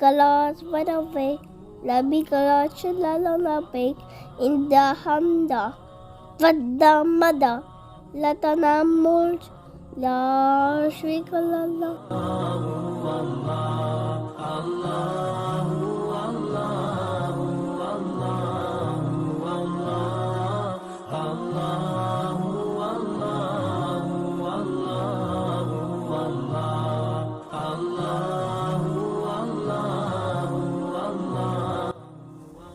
Nicholas Wedderbeck, Nicholas Chilalonabek, Inda Hamda, Vadda Mada, Latana Mulj, La Shrikalala.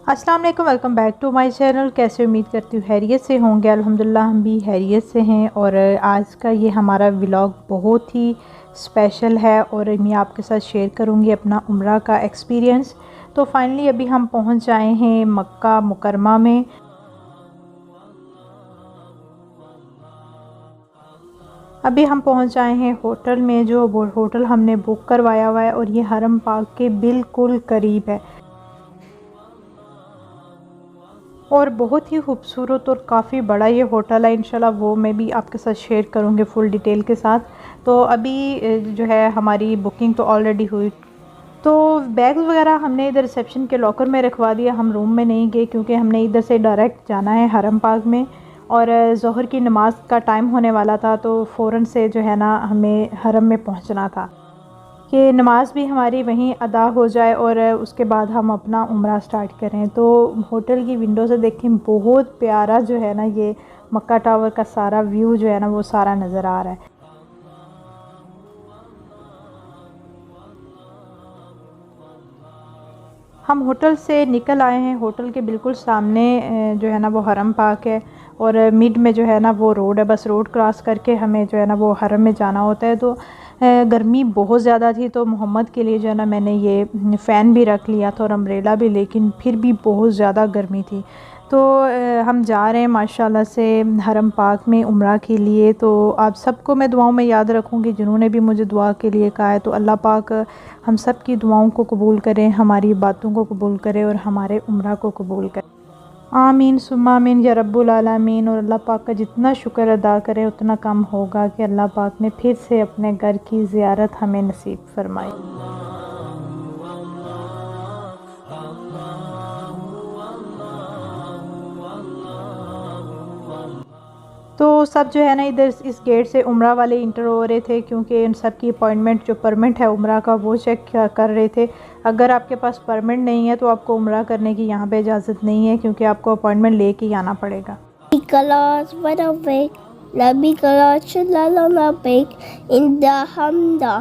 अस्सलाम वालेकुम, welcome back to my channel. कैसे उम्मीद करती हूँ हैरियत से होंगे। अल्हम्दुलिल्लाह हम भी हैरियत से हैं। और आज का ये हमारा व्लॉग बहुत ही स्पेशल है और मैं आपके साथ शेयर करूँगी अपना उम्रा का एक्सपीरियंस। तो फाइनली अभी हम पहुँच आए हैं मक्का मुकरमा में। अभी हम पहुँच आए हैं होटल में, जो होटल हमने बुक करवाया हुआ है और ये हरम पाक के बिल्कुल करीब है और बहुत ही खूबसूरत और काफ़ी बड़ा ये होटल है। इंशाल्लाह वो मैं भी आपके साथ शेयर करूँगी फुल डिटेल के साथ। तो अभी जो है हमारी बुकिंग तो ऑलरेडी हुई। तो बैग्स वगैरह हमने इधर रिसेप्शन के लॉकर में रखवा दिया। हम रूम में नहीं गए क्योंकि हमने इधर से डायरेक्ट जाना है हरम पाक में और ज़ोहर की नमाज़ का टाइम होने वाला था, तो फ़ौरन से जो है ना हमें हरम में पहुँचना था कि नमाज़ भी हमारी वहीं अदा हो जाए और उसके बाद हम अपना उम्रा स्टार्ट करें। तो होटल की विंडो से देखें, बहुत प्यारा जो है ना ये मक्का टावर का सारा व्यू जो है ना वो सारा नज़र आ रहा है। हम होटल से निकल आए हैं। होटल के बिल्कुल सामने जो है ना वो हरम पाक है और मिड में जो है ना वो रोड है। बस रोड क्रॉस करके हमें जो है ना वो हरम में जाना होता है। तो गर्मी बहुत ज़्यादा थी तो मोहम्मद के लिए जो है ना मैंने ये फ़ैन भी रख लिया था और अम्ब्रेला भी, लेकिन फिर भी बहुत ज़्यादा गर्मी थी। तो हम जा रहे हैं माशाल्लाह से हरम पाक में उम्रा के लिए। तो आप सबको मैं दुआओं में याद रखूँगी जिन्होंने भी मुझे दुआ के लिए कहा है। तो अल्लाह पाक हम सब की दुआओं को कबूल करें, हमारी बातों को कबूल करे और हमारे उम्रा को कबूल करे। आमीन सुम्मा आमीन या रब्बुल आलमीन। और अल्लाह पाक का जितना शुक्र अदा करें उतना कम होगा कि अल्लाह पाक ने फिर से अपने घर की ज़ियारत हमें नसीब फरमाई। तो सब जो है ना इधर इस गेट से उम्रा वाले इंटर हो रहे थे क्योंकि इन सब की अपॉइंटमेंट जो परमिट है उम्रा का वो चेक कर रहे थे। अगर आपके पास परमिट नहीं है तो आपको उम्रा करने की यहाँ पे इजाज़त नहीं है क्योंकि आपको अपॉइंटमेंट लेके ही आना पड़ेगा। Nicholas Wedderbeck, Nicholas Chilalonabek, Inda Hamda,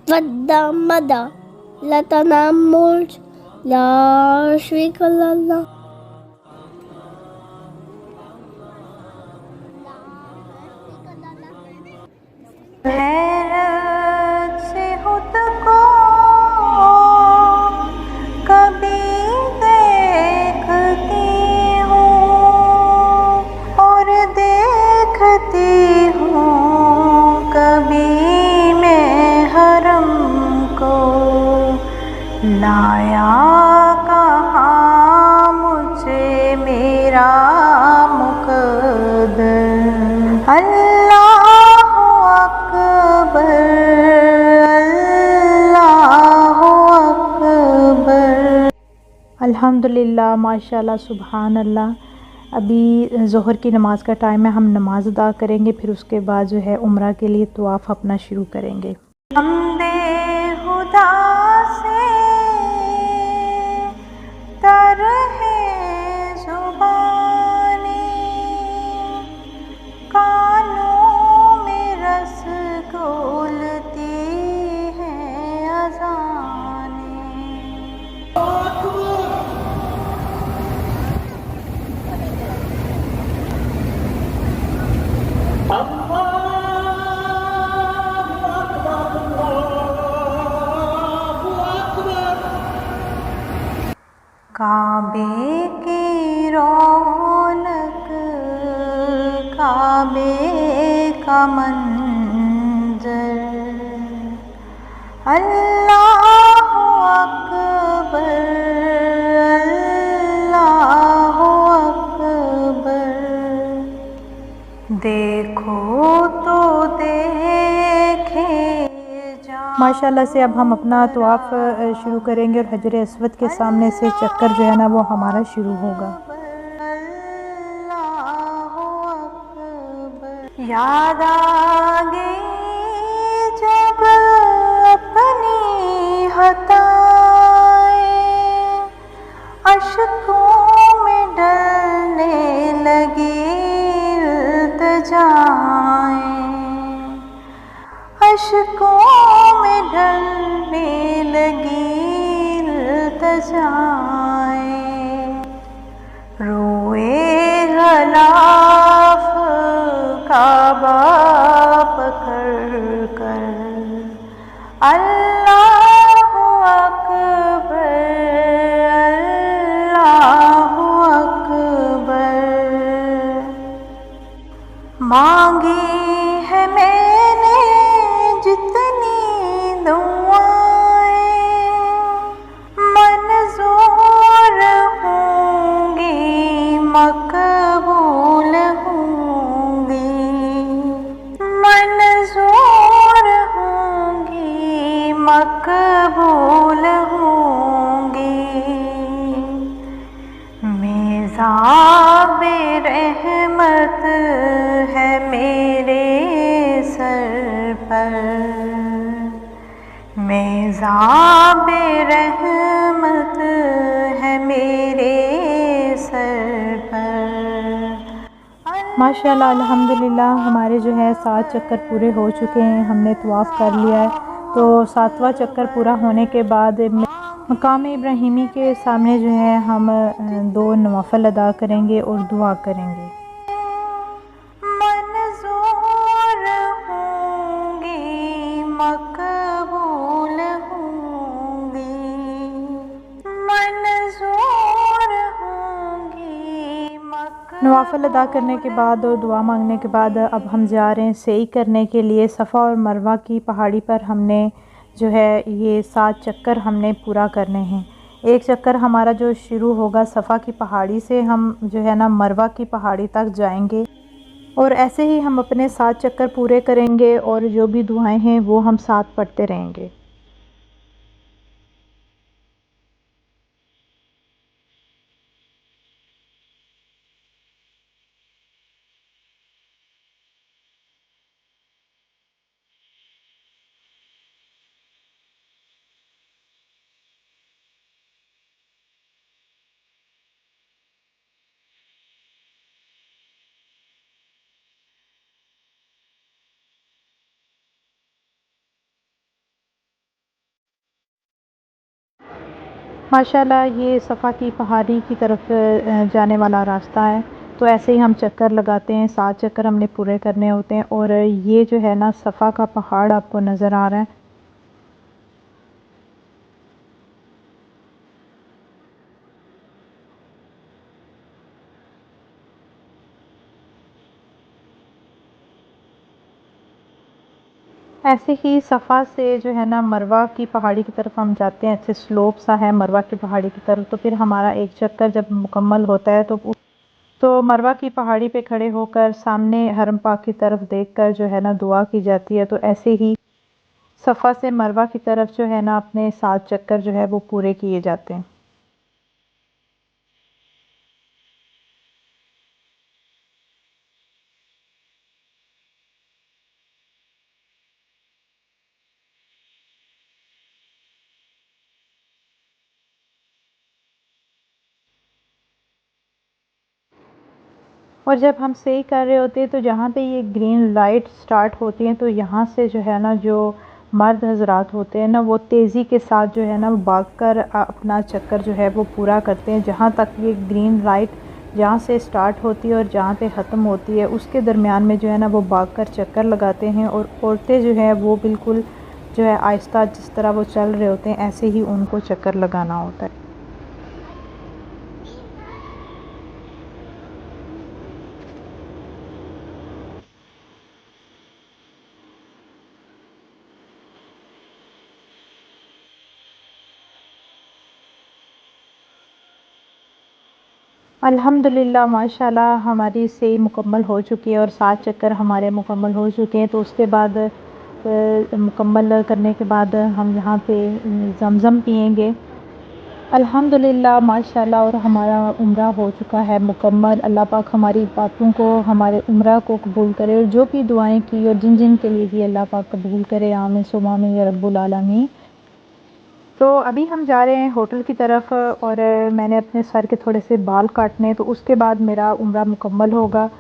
Vadda Mada, Latana Mulj, La Shrikalala. हैरत से खुद को कभी देखती हूँ और देखती हूँ कभी मैं हरम को, लाया कहाँ मुझे मेरा मुक़द्दर। अल्हम्दुलिल्लाह माशाल्लाह सुभान अल्लाह। अभी ज़ोहर की नमाज़ का टाइम है, हम नमाज़ अदा करेंगे फिर उसके बाद जो है उम्रा के लिए तवाफ़ अपना शुरू करेंगे। हमदे खुदा से तर है ज़ुबानी, कानों में रस घोलती है अज़ानें। काबे की रौनक, काबे का मंजर, अल्लाहु अकबर, अल्लाहु अकबर। देखो तो देखे जा माशाल्लाह से अब हम अपना तवाफ़ शुरू करेंगे और हजर अस्वद के सामने से चक्कर जो है ना वो हमारा शुरू होगा। याद आ गई जब अपनी हताएं, अश्कों में डलने लगी इल्तिजाएं, अश्कों में ढलने लगी इल्तिजाएं, रोए गलाफ काबा पकड़ कर, अल्लाहु अकबर, अल्लाहु अकबर। मांगी है मैंने जितनी दुआएं, मंजूर होंगी, मकबूल होंगी, मंजूर होंगी, मकबूल होंगी। मेज़ाबे रहमत है मेरे सर पर, मेज़ाबे रहमत है मेरे सर पर। माशाल्लाह अल्हम्दुलिल्लाह हमारे जो है 7 चक्कर पूरे हो चुके हैं, हमने तवाफ़ कर लिया है। तो 7वां चक्कर पूरा होने के बाद मकाम इब्राहिमी के सामने जो है हम 2 नवाफ़िल अदा करेंगे और दुआ करेंगे। मंजूर होंगी, मकबूल होंगी, मंजूर होंगी, नवाफ़िल अदा करने के बाद और दुआ मांगने के बाद अब हम जा रहे हैं सई करने के लिए। सफ़ा और मरवा की पहाड़ी पर हमने जो है ये 7 चक्कर हमने पूरा करने हैं। एक चक्कर हमारा जो शुरू होगा सफ़ा की पहाड़ी से, हम जो है ना मरवा की पहाड़ी तक जाएंगे और ऐसे ही हम अपने 7 चक्कर पूरे करेंगे और जो भी दुआएं हैं वो हम साथ पढ़ते रहेंगे। माशाल्लाह ये सफ़ा की पहाड़ी की तरफ जाने वाला रास्ता है। तो ऐसे ही हम चक्कर लगाते हैं, 7 चक्कर हमने पूरे करने होते हैं। और ये जो है ना सफ़ा का पहाड़ आपको नज़र आ रहा है। ऐसे ही सफ़ा से जो है ना मरवा की पहाड़ी की तरफ हम जाते हैं, ऐसे स्लोप सा है मरवा की पहाड़ी की तरफ। तो फिर हमारा एक चक्कर जब मुकम्मल होता है तो मरवा की पहाड़ी पे खड़े होकर सामने हरम पाक की तरफ देखकर जो है ना दुआ की जाती है। तो ऐसे ही सफ़ा से मरवा की तरफ जो है ना अपने 7 चक्कर जो है वो पूरे किए जाते हैं। और जब हम सही कर रहे होते हैं तो जहाँ पे ये ग्रीन लाइट स्टार्ट होती हैं तो यहाँ से जो है ना जो मर्द हजरात होते हैं ना वो तेज़ी के साथ जो है ना भागकर अपना चक्कर जो है वो पूरा करते हैं। जहाँ तक ये ग्रीन लाइट जहाँ से स्टार्ट होती है और जहाँ पे ख़त्म होती है उसके दरमियान में जो है ना वो भागकर चक्कर लगाते हैं। और औरतें जो है वो बिल्कुल जो है आहिस्ता जिस तरह वो चल रहे होते हैं ऐसे ही उनको चक्कर लगाना होता है। अल्हम्दुलिल्लाह माशाल्लाह हमारी सही मुकम्मल हो चुकी है और 7 चक्कर हमारे मुकम्मल हो चुके हैं। तो उसके बाद मुकम्मल करने के बाद हम यहाँ पे ज़मज़म पिएंगे। अल्हम्दुलिल्लाह माशाल्लाह, और हमारा उम्रा हो चुका है मुकम्मल। अल्लाह पाक हमारी बातों को, हमारे उम्रा को कबूल करे, और जो भी दुआएं की और जिन जिन के लिए भी अल्लाह पाक कबूल करे, आमीन सुम्मा आमीन या रब्बुल आलमीन। तो अभी हम जा रहे हैं होटल की तरफ, और मैंने अपने सर के थोड़े से बाल काटने, तो उसके बाद मेरा उम्रा मुकम्मल होगा।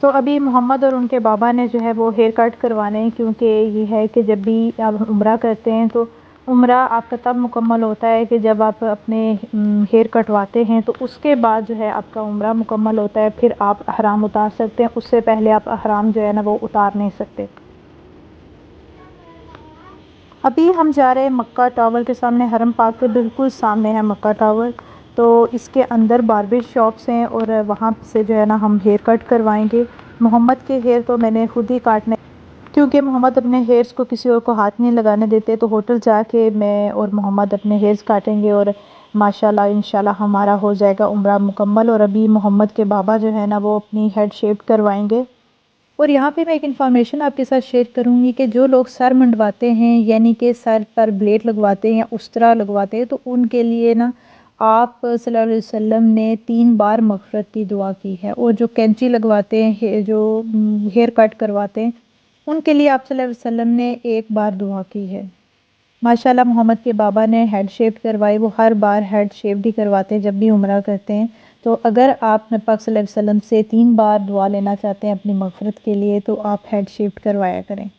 तो अभी मोहम्मद और उनके बाबा ने जो है वो हेयर कट करवाने हैं, क्योंकि ये है कि जब भी आप उम्रा करते हैं तो उम्रा आपका तब मुकम्मल होता है कि जब आप अपने हेयर कटवाते हैं, तो उसके बाद जो है आपका उम्रा मुकम्मल होता है। फिर आप अहराम उतार सकते हैं, उससे पहले आप अहराम जो है ना वो उतार नहीं सकते। अभी हम जा रहे हैं मक्का टावर के सामने, हरम पाक के बिल्कुल सामने है मक्का टावर। तो इसके अंदर बार्बर शॉप्स हैं, और वहाँ से जो है ना हम हेयर कट करवाएंगे। मोहम्मद के हेयर तो मैंने खुद ही काटने, क्योंकि मोहम्मद अपने हेयर्स को किसी और को हाथ नहीं लगाने देते। तो होटल जाके मैं और मोहम्मद अपने हेयर्स काटेंगे, और माशाल्लाह इंशाल्लाह हमारा हो जाएगा उम्रा मुकम्मल। और अभी मोहम्मद के बाबा जो है ना वो अपनी हेड शेव करवाएंगे। और यहाँ पे मैं एक इन्फॉर्मेशन आपके साथ शेयर करूँगी कि जो लोग सर मुंडवाते हैं, यानी कि सर पर ब्लेड लगवाते हैं या उस्तरा लगवाते हैं, तो उनके लिए ना आप सल्लल्लाहु अलैहि वसल्लम ने 3 बार मग़फ़िरत की दुआ की है। और जो कैंची लगवाते हैं, जो हेयर कट करवाते हैं, उनके लिए आप सल्लल्लाहु अलैहि वसल्लम ने 1 बार दुआ की है। माशाल्लाह मोहम्मद के बाबा ने हेड शेव करवाई, वो हर बार हेड शेव ही करवाते हैं जब भी उम्रा करते हैं। तो अगर आप नबी पाक सल्लल्लाहु अलैहि वसल्लम से 3 बार दुआ लेना चाहते हैं अपनी मग़फ़िरत के लिए, तो आप हेड शेव करवाया करें।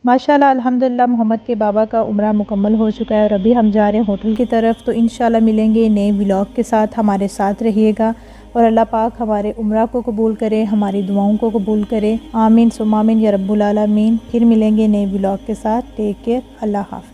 माशाल्लाह अल्हम्दुलिल्लाह मोहम्मद के बाबा का उम्रा मुकम्मल हो चुका है, और अभी हम जा रहे हैं होटल की तरफ। तो इंशाल्लाह मिलेंगे नए व्लॉग के साथ, हमारे साथ रहिएगा। और अल्लाह पाक हमारे उम्रा को कबूल करे, हमारी दुआओं को कबूल करे, आमीन सुम्मा आमीन या रब्बुल आलमीन। फिर मिलेंगे नए व्लॉग के साथ। टेक केयर, अल्लाह हाफ़िज़।